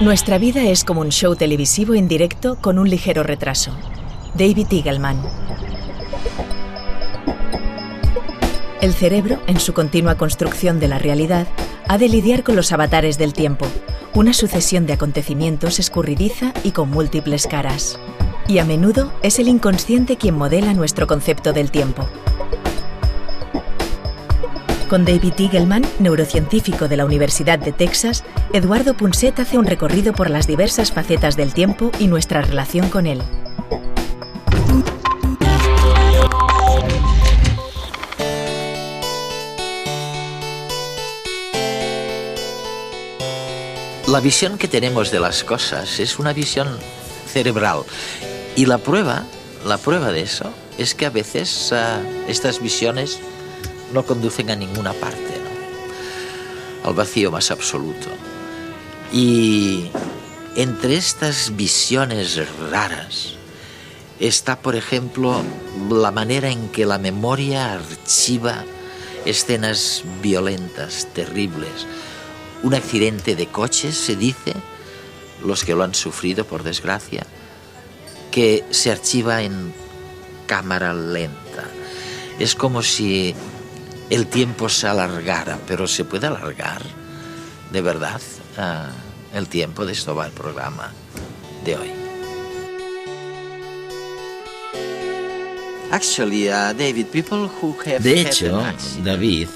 Nuestra vida es como un show televisivo en directo con un ligero retraso. David Eagleman. El cerebro, en su continua construcción de la realidad, ha de lidiar con los avatares del tiempo, una sucesión de acontecimientos escurridiza y con múltiples caras. Y a menudo es el inconsciente quien modela nuestro concepto del tiempo. Con David Eagleman, neurocientífico de la Universidad de Texas, Eduardo Punset hace un recorrido por las diversas facetas del tiempo y nuestra relación con él. La visión que tenemos de las cosas es una visión cerebral. Y la prueba de eso es que a veces estas visiones no conducen a ninguna parte, ¿no? Al vacío más absoluto. Y entre estas visiones raras está, por ejemplo, la manera en que la memoria archiva escenas violentas, terribles. Un accidente de coche, se dice, los que lo han sufrido, por desgracia, que se archiva en cámara lenta. Es como si el tiempo se alargara, pero ¿se puede alargar de verdad el tiempo? De esto va el programa de hoy. De hecho, David,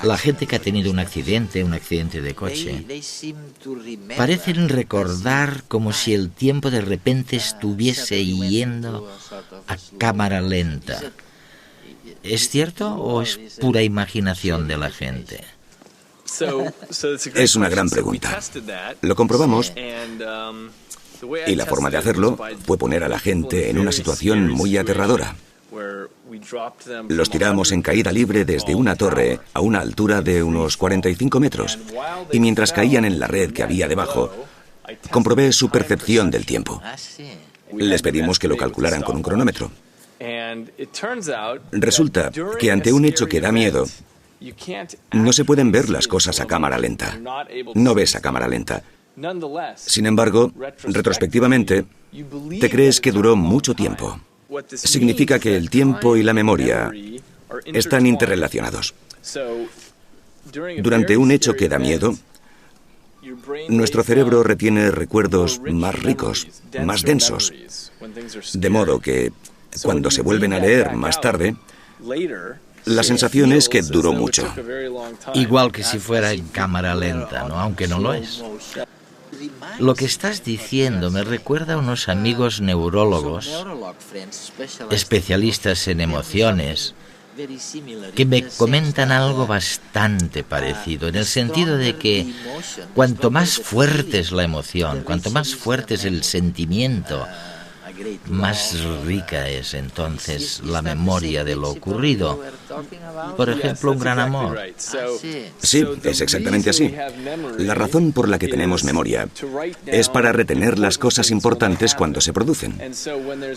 la gente que ha tenido un accidente de coche, parecen recordar como si el tiempo de repente estuviese yendo a cámara lenta. ¿Es cierto o es pura imaginación de la gente? Es una gran pregunta. Lo comprobamos y la forma de hacerlo fue poner a la gente en una situación muy aterradora. Los tiramos en caída libre desde una torre a una altura de unos 45 metros y mientras caían en la red que había debajo, comprobé su percepción del tiempo. Les pedimos que lo calcularan con un cronómetro. Resulta que ante un hecho que da miedo, no se pueden ver las cosas a cámara lenta. No ves a cámara lenta. Sin embargo, retrospectivamente, te crees que duró mucho tiempo. Significa que el tiempo y la memoria están interrelacionados. Durante un hecho que da miedo, nuestro cerebro retiene recuerdos más ricos, más densos, de modo que cuando se vuelven a leer más tarde, la sensación es que duró mucho. Igual que si fuera en cámara lenta, ¿no? Aunque no lo es. Lo que estás diciendo me recuerda a unos amigos neurólogos, especialistas en emociones, que me comentan algo bastante parecido, en el sentido de que cuanto más fuerte es la emoción, cuanto más fuerte es el sentimiento, más rica es entonces la memoria de lo ocurrido. Por ejemplo, un gran amor. Sí, es exactamente así. La razón por la que tenemos memoria es para retener las cosas importantes cuando se producen.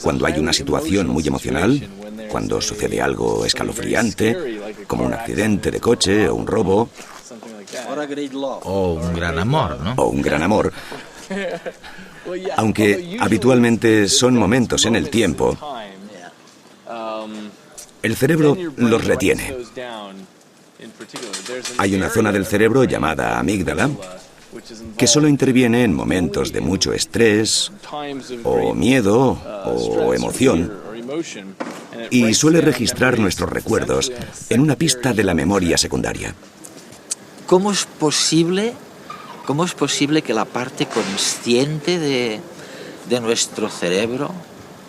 Cuando hay una situación muy emocional, cuando sucede algo escalofriante, como un accidente de coche o un robo. O un gran amor, ¿no? O un gran amor. Aunque habitualmente son momentos en el tiempo, el cerebro los retiene. Hay una zona del cerebro llamada amígdala que solo interviene en momentos de mucho estrés o miedo o emoción y suele registrar nuestros recuerdos en una pista de la memoria secundaria. ¿Cómo es posible que la parte consciente de nuestro cerebro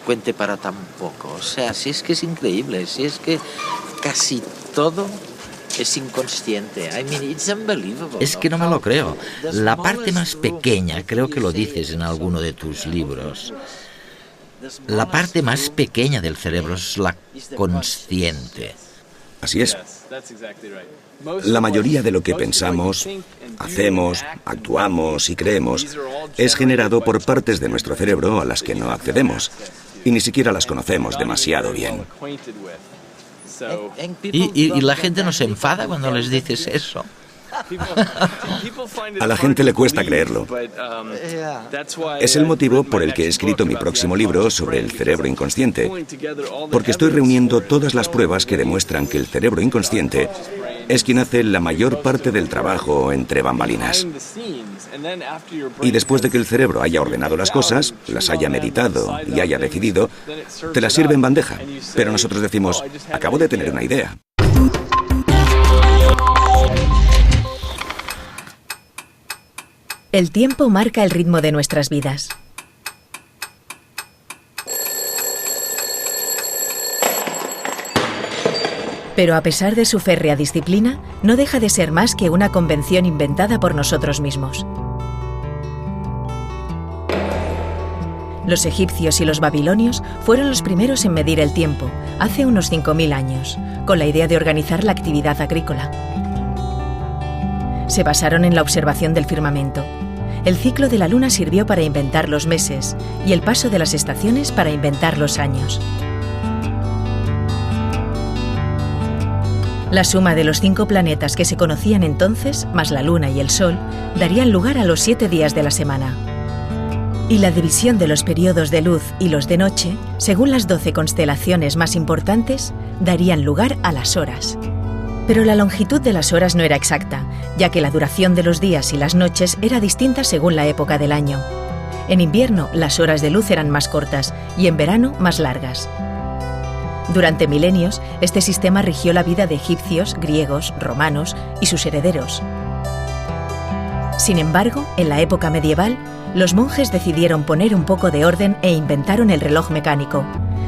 cuente para tan poco? O sea, si es que es increíble, si es que casi todo es inconsciente. I mean, it's unbelievable. Es que no me lo creo. La parte más pequeña, creo que lo dices en alguno de tus libros, La parte más pequeña del cerebro es la consciente. Así es. La mayoría de lo que pensamos, hacemos, actuamos y creemos es generado por partes de nuestro cerebro a las que no accedemos y ni siquiera las conocemos demasiado bien. Y la gente no se enfada cuando les dices eso. A la gente le cuesta creerlo. Es el motivo por el que he escrito mi próximo libro sobre el cerebro inconsciente, porque estoy reuniendo todas las pruebas que demuestran que el cerebro inconsciente es quien hace la mayor parte del trabajo entre bambalinas. Y después de que el cerebro haya ordenado las cosas, las haya meditado y haya decidido, te las sirve en bandeja. Pero nosotros decimos, acabo de tener una idea. El tiempo marca el ritmo de nuestras vidas. Pero a pesar de su férrea disciplina, no deja de ser más que una convención inventada por nosotros mismos. Los egipcios y los babilonios fueron los primeros en medir el tiempo, hace unos 5.000 años, con la idea de organizar la actividad agrícola. Se basaron en la observación del firmamento. El ciclo de la luna sirvió para inventar los meses y el paso de las estaciones para inventar los años. La suma de los 5 planetas que se conocían entonces, más la luna y el sol, darían lugar a los 7 días de la semana. Y la división de los periodos de luz y los de noche, según las 12 constelaciones más importantes, darían lugar a las horas. Pero la longitud de las horas no era exacta, ya que la duración de los días y las noches era distinta según la época del año. En invierno, las horas de luz eran más cortas y en verano más largas. Durante milenios, este sistema rigió la vida de egipcios, griegos, romanos y sus herederos. Sin embargo, en la época medieval, los monjes decidieron poner un poco de orden e inventaron el reloj mecánico,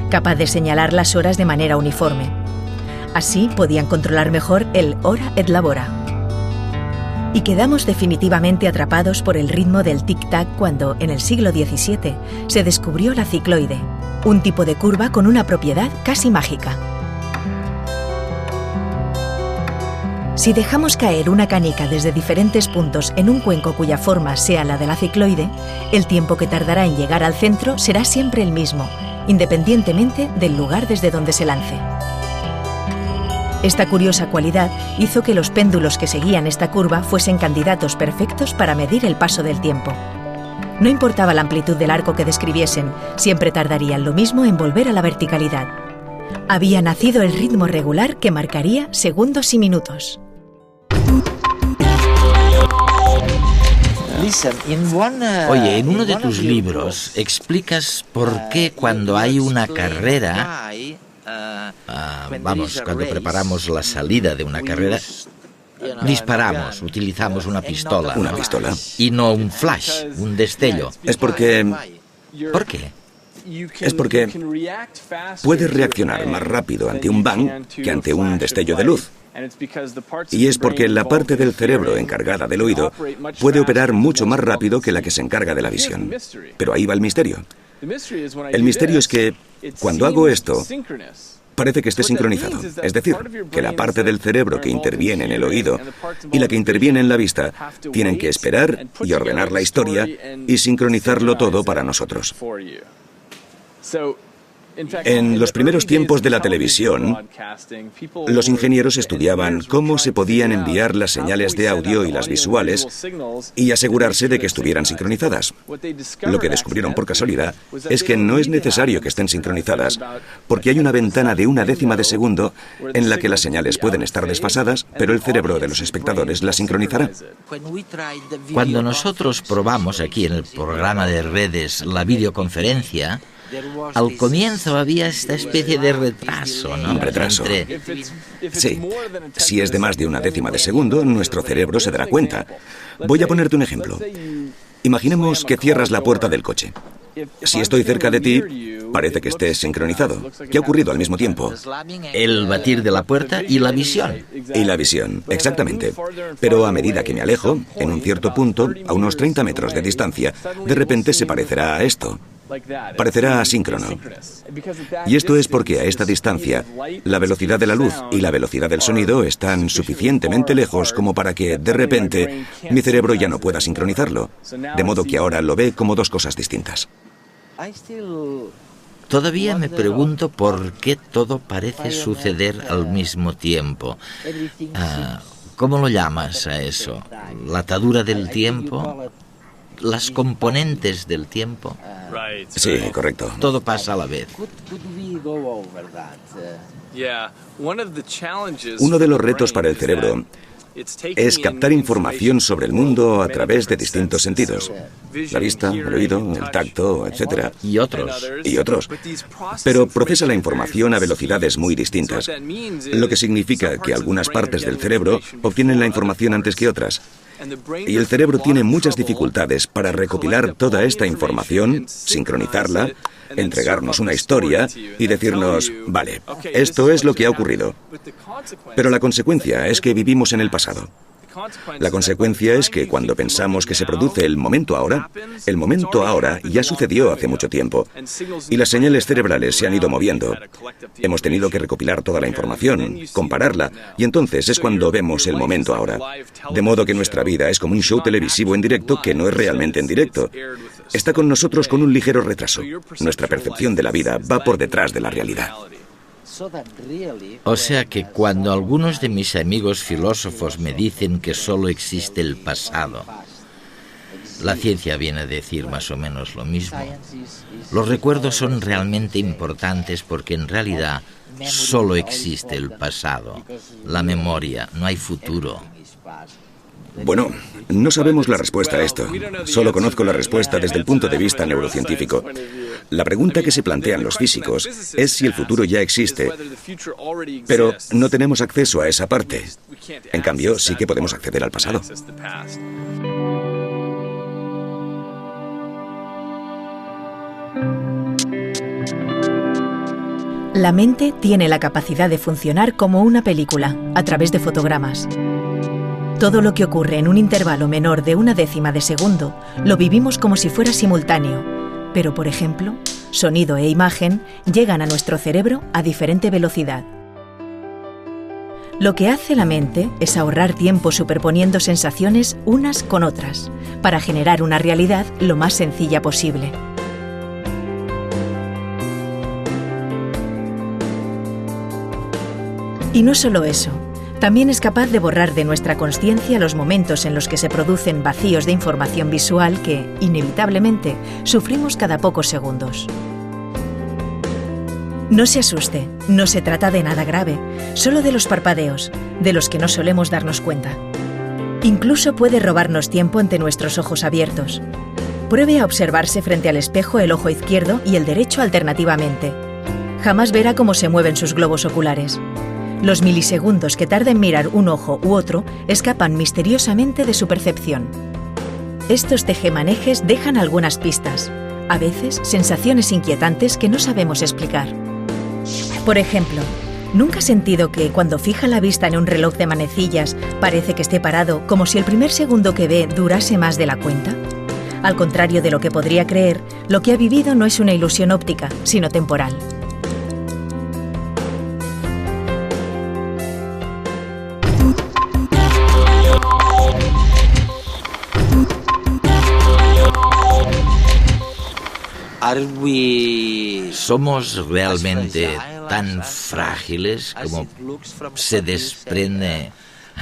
capaz de señalar las horas de manera uniforme. Así podían controlar mejor el hora et labora. Y quedamos definitivamente atrapados por el ritmo del tic-tac cuando, en el siglo XVII, se descubrió la cicloide, un tipo de curva con una propiedad casi mágica. Si dejamos caer una canica desde diferentes puntos en un cuenco cuya forma sea la de la cicloide, el tiempo que tardará en llegar al centro será siempre el mismo, independientemente del lugar desde donde se lance. Esta curiosa cualidad hizo que los péndulos que seguían esta curva fuesen candidatos perfectos para medir el paso del tiempo. No importaba la amplitud del arco que describiesen, siempre tardarían lo mismo en volver a la verticalidad. Había nacido el ritmo regular que marcaría segundos y minutos. Oye, en uno de tus libros explicas por qué cuando hay una carrera, cuando preparamos la salida de una carrera, disparamos, utilizamos una pistola. Una pistola. Y no un flash, un destello. Es porque... ¿Por qué? Es porque puedes reaccionar más rápido ante un bang que ante un destello de luz. Y es porque la parte del cerebro encargada del oído puede operar mucho más rápido que la que se encarga de la visión. Pero ahí va el misterio. El misterio es que, cuando hago esto, parece que esté sincronizado. Es decir, que la parte del cerebro que interviene en el oído y la que interviene en la vista tienen que esperar y ordenar la historia y sincronizarlo todo para nosotros. En los primeros tiempos de la televisión, los ingenieros estudiaban cómo se podían enviar las señales de audio y las visuales y asegurarse de que estuvieran sincronizadas. Lo que descubrieron por casualidad es que no es necesario que estén sincronizadas, porque hay una ventana de 1/10 de segundo en la que las señales pueden estar desfasadas, pero el cerebro de los espectadores las sincronizará. Cuando nosotros probamos aquí en el programa de redes la videoconferencia, al comienzo había esta especie de retraso, ¿no? Un retraso. Sí. Si es de más de 1/10 de segundo, nuestro cerebro se dará cuenta. Voy a ponerte un ejemplo. Imaginemos que cierras la puerta del coche. Si estoy cerca de ti, parece que estés sincronizado. ¿Qué ha ocurrido al mismo tiempo? El batir de la puerta y la visión. Y la visión, exactamente. Pero a medida que me alejo, en un cierto punto, a unos 30 metros de distancia, de repente se parecerá a esto. parecerá asíncrono. Y esto es porque a esta distancia, la velocidad de la luz y la velocidad del sonido están suficientemente lejos como para que, de repente, mi cerebro ya no pueda sincronizarlo, de modo que ahora lo ve como dos cosas distintas. Todavía me pregunto por qué todo parece suceder al mismo tiempo. ¿Cómo lo llamas a eso? ¿La atadura del tiempo? ¿Las componentes del tiempo? Sí, correcto. Todo pasa a la vez. Uno de los retos para el cerebro es captar información sobre el mundo a través de distintos sentidos. La vista, el oído, el tacto, etc. Y otros. Pero procesa la información a velocidades muy distintas, lo que significa que algunas partes del cerebro obtienen la información antes que otras. Y el cerebro tiene muchas dificultades para recopilar toda esta información, sincronizarla, entregarnos una historia y decirnos, vale, esto es lo que ha ocurrido. Pero la consecuencia es que vivimos en el pasado. La consecuencia es que cuando pensamos que se produce el momento ahora ya sucedió hace mucho tiempo y las señales cerebrales se han ido moviendo. Hemos tenido que recopilar toda la información, compararla, y entonces es cuando vemos el momento ahora. De modo que nuestra vida es como un show televisivo en directo que no es realmente en directo. Está con nosotros con un ligero retraso. Nuestra percepción de la vida va por detrás de la realidad. O sea que cuando algunos de mis amigos filósofos me dicen que solo existe el pasado, la ciencia viene a decir más o menos lo mismo. Los recuerdos son realmente importantes porque en realidad solo existe el pasado, la memoria, no hay futuro. Bueno, no sabemos la respuesta a esto. Solo conozco la respuesta desde el punto de vista neurocientífico. La pregunta que se plantean los físicos es si el futuro ya existe, pero no tenemos acceso a esa parte. En cambio, sí que podemos acceder al pasado. La mente tiene la capacidad de funcionar como una película, a través de fotogramas. Todo lo que ocurre en un intervalo menor de 1/10 de segundo lo vivimos como si fuera simultáneo, pero, por ejemplo, sonido e imagen llegan a nuestro cerebro a diferente velocidad. Lo que hace la mente es ahorrar tiempo superponiendo sensaciones unas con otras, para generar una realidad lo más sencilla posible. Y no solo eso. También es capaz de borrar de nuestra consciencia los momentos en los que se producen vacíos de información visual que, inevitablemente, sufrimos cada pocos segundos. No se asuste, no se trata de nada grave, solo de los parpadeos, de los que no solemos darnos cuenta. Incluso puede robarnos tiempo ante nuestros ojos abiertos. Pruebe a observarse frente al espejo el ojo izquierdo y el derecho alternativamente. Jamás verá cómo se mueven sus globos oculares. Los milisegundos que tarda en mirar un ojo u otro escapan misteriosamente de su percepción. Estos tejemanejes dejan algunas pistas, a veces sensaciones inquietantes que no sabemos explicar. Por ejemplo, ¿nunca ha sentido que cuando fija la vista en un reloj de manecillas parece que esté parado como si el primer segundo que ve durase más de la cuenta? Al contrario de lo que podría creer, lo que ha vivido no es una ilusión óptica, sino temporal. ¿Somos realmente tan frágiles como se desprende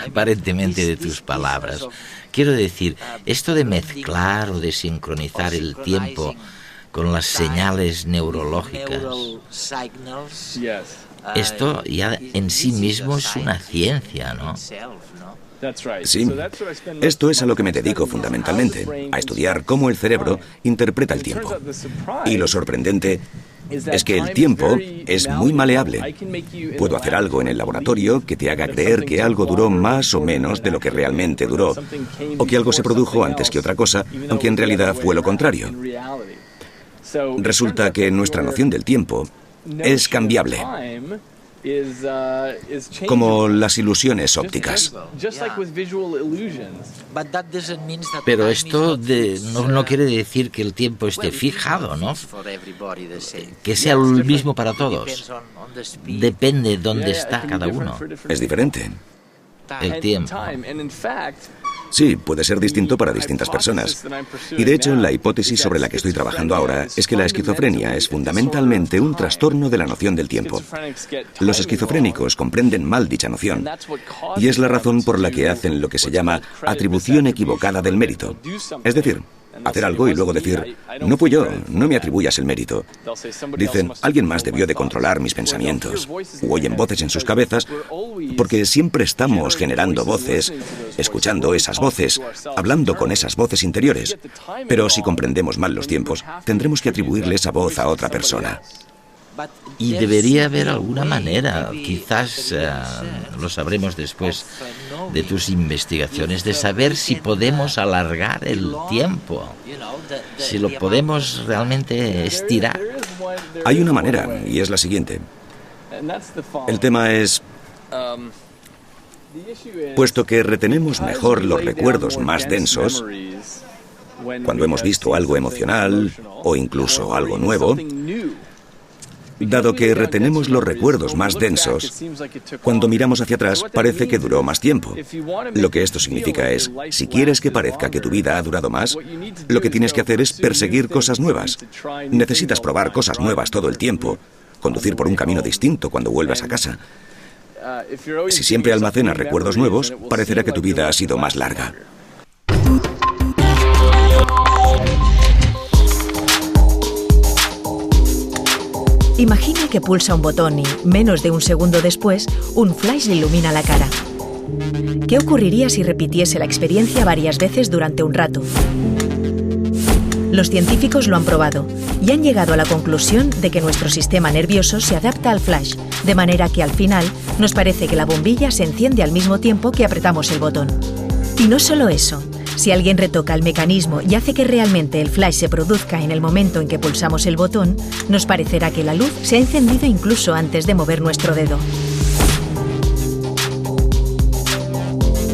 aparentemente de tus palabras? Quiero decir, esto de mezclar o de sincronizar el tiempo con las señales neurológicas, esto ya en sí mismo es una ciencia, ¿no? Sí, esto es a lo que me dedico fundamentalmente, a estudiar cómo el cerebro interpreta el tiempo. Y lo sorprendente es que el tiempo es muy maleable. Puedo hacer algo en el laboratorio que te haga creer que algo duró más o menos de lo que realmente duró, o que algo se produjo antes que otra cosa, aunque en realidad fue lo contrario. Resulta que nuestra noción del tiempo es cambiable. Como las ilusiones ópticas. Pero esto no quiere decir que el tiempo esté fijado, ¿no? Que sea el mismo para todos. Depende de dónde está cada uno. Es diferente. El tiempo. Sí, puede ser distinto para distintas personas. Y de hecho, la hipótesis sobre la que estoy trabajando ahora es que la esquizofrenia es fundamentalmente un trastorno de la noción del tiempo. Los esquizofrénicos comprenden mal dicha noción, y es la razón por la que hacen lo que se llama atribución equivocada del mérito. Es decir, hacer algo y luego decir, no fui yo, no me atribuyas el mérito. Dicen, alguien más debió de controlar mis pensamientos. O oyen voces en sus cabezas, porque siempre estamos generando voces, escuchando esas voces, hablando con esas voces interiores. Pero si comprendemos mal los tiempos, tendremos que atribuirle esa voz a otra persona. Y debería haber alguna manera, quizás lo sabremos después de tus investigaciones, de saber si podemos alargar el tiempo, si lo podemos realmente estirar. Hay una manera, y es la siguiente. El tema es, puesto que retenemos mejor los recuerdos más densos, cuando hemos visto algo emocional o incluso algo nuevo, dado que retenemos los recuerdos más densos, cuando miramos hacia atrás parece que duró más tiempo. Lo que esto significa es, si quieres que parezca que tu vida ha durado más, lo que tienes que hacer es perseguir cosas nuevas. Necesitas probar cosas nuevas todo el tiempo, conducir por un camino distinto cuando vuelvas a casa. Si siempre almacenas recuerdos nuevos, parecerá que tu vida ha sido más larga. Imagina que pulsa un botón y, menos de un segundo después, un flash le ilumina la cara. ¿Qué ocurriría si repitiese la experiencia varias veces durante un rato? Los científicos lo han probado y han llegado a la conclusión de que nuestro sistema nervioso se adapta al flash, de manera que al final nos parece que la bombilla se enciende al mismo tiempo que apretamos el botón. Y no solo eso. Si alguien retoca el mecanismo y hace que realmente el flash se produzca en el momento en que pulsamos el botón, nos parecerá que la luz se ha encendido incluso antes de mover nuestro dedo.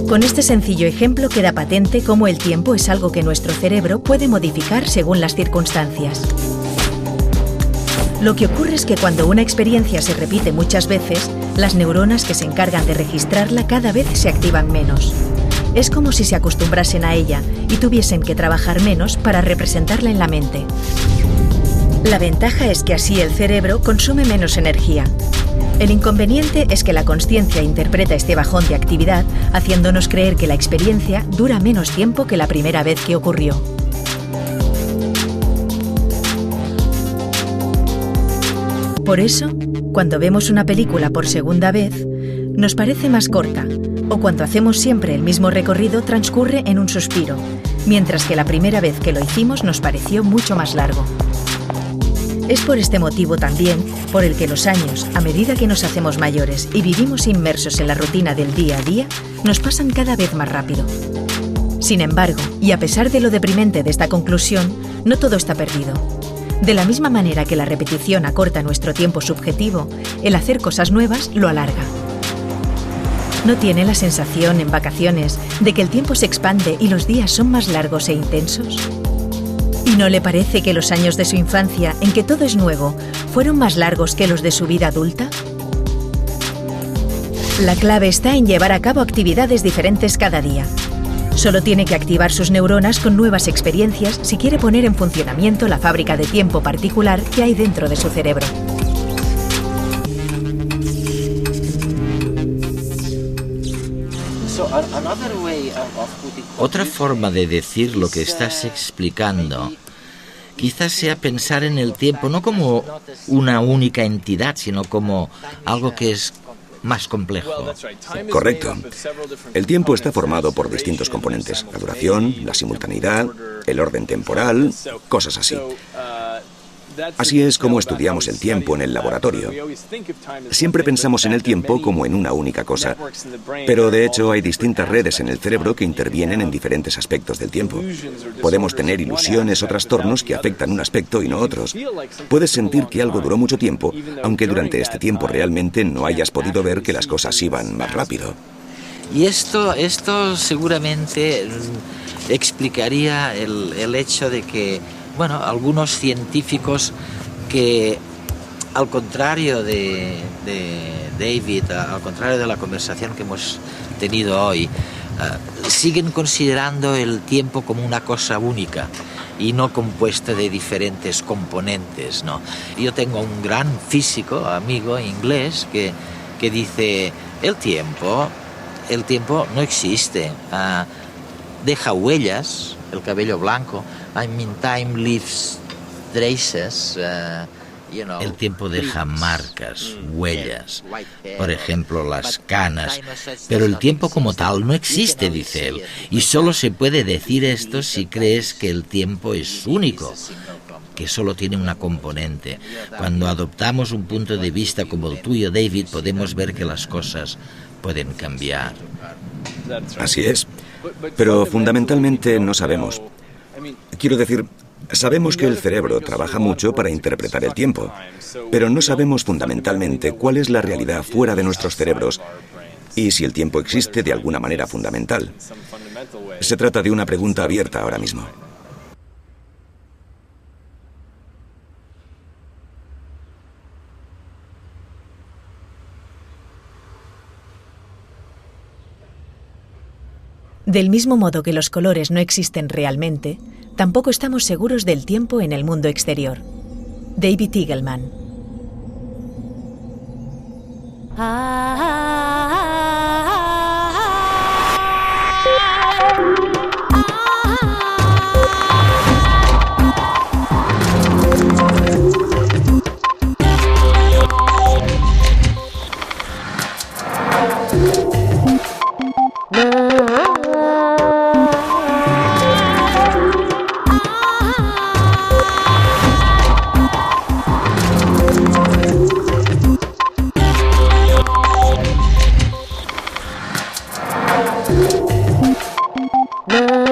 Con este sencillo ejemplo queda patente cómo el tiempo es algo que nuestro cerebro puede modificar según las circunstancias. Lo que ocurre es que cuando una experiencia se repite muchas veces, las neuronas que se encargan de registrarla cada vez se activan menos. Es como si se acostumbrasen a ella y tuviesen que trabajar menos para representarla en la mente. La ventaja es que así el cerebro consume menos energía. El inconveniente es que la consciencia interpreta este bajón de actividad haciéndonos creer que la experiencia dura menos tiempo que la primera vez que ocurrió. Por eso, cuando vemos una película por segunda vez, nos parece más corta, o cuando hacemos siempre el mismo recorrido transcurre en un suspiro, mientras que la primera vez que lo hicimos nos pareció mucho más largo. Es por este motivo también por el que los años, a medida que nos hacemos mayores y vivimos inmersos en la rutina del día a día, nos pasan cada vez más rápido. Sin embargo, y a pesar de lo deprimente de esta conclusión, no todo está perdido. De la misma manera que la repetición acorta nuestro tiempo subjetivo, el hacer cosas nuevas lo alarga. ¿No tiene la sensación en vacaciones de que el tiempo se expande y los días son más largos e intensos? ¿Y no le parece que los años de su infancia, en que todo es nuevo, fueron más largos que los de su vida adulta? La clave está en llevar a cabo actividades diferentes cada día. Solo tiene que activar sus neuronas con nuevas experiencias si quiere poner en funcionamiento la fábrica de tiempo particular que hay dentro de su cerebro. Otra forma de decir lo que estás explicando quizás sea pensar en el tiempo no como una única entidad, sino como algo que es más complejo. Correcto. El tiempo está formado por distintos componentes: la duración, la simultaneidad, el orden temporal, cosas así. Así es como estudiamos el tiempo en el laboratorio. Siempre pensamos en el tiempo como en una única cosa, pero de hecho hay distintas redes en el cerebro que intervienen en diferentes aspectos del tiempo. Podemos tener ilusiones o trastornos que afectan un aspecto y no otros. Puedes sentir que algo duró mucho tiempo, aunque durante este tiempo realmente no hayas podido ver que las cosas iban más rápido. Y esto seguramente explicaría el hecho de que, bueno, algunos científicos que, al contrario de David, al contrario de la conversación que hemos tenido hoy, siguen considerando el tiempo como una cosa única y no compuesta de diferentes componentes, ¿no? Yo tengo un gran físico, amigo inglés, que dice, el tiempo no existe, deja huellas, el cabello blanco, I mean, time leaves traces, El tiempo deja marcas, huellas, por ejemplo, las canas, pero el tiempo como tal no existe, dice él, y solo se puede decir esto si crees que el tiempo es único, que solo tiene una componente. Cuando adoptamos un punto de vista como el tuyo, David, podemos ver que las cosas pueden cambiar. Así es, pero fundamentalmente no sabemos. Quiero decir, sabemos que el cerebro trabaja mucho para interpretar el tiempo, pero no sabemos fundamentalmente cuál es la realidad fuera de nuestros cerebros y si el tiempo existe de alguna manera fundamental. Se trata de una pregunta abierta ahora mismo. Del mismo modo que los colores no existen realmente, tampoco estamos seguros del tiempo en el mundo exterior. David Eagleman. No.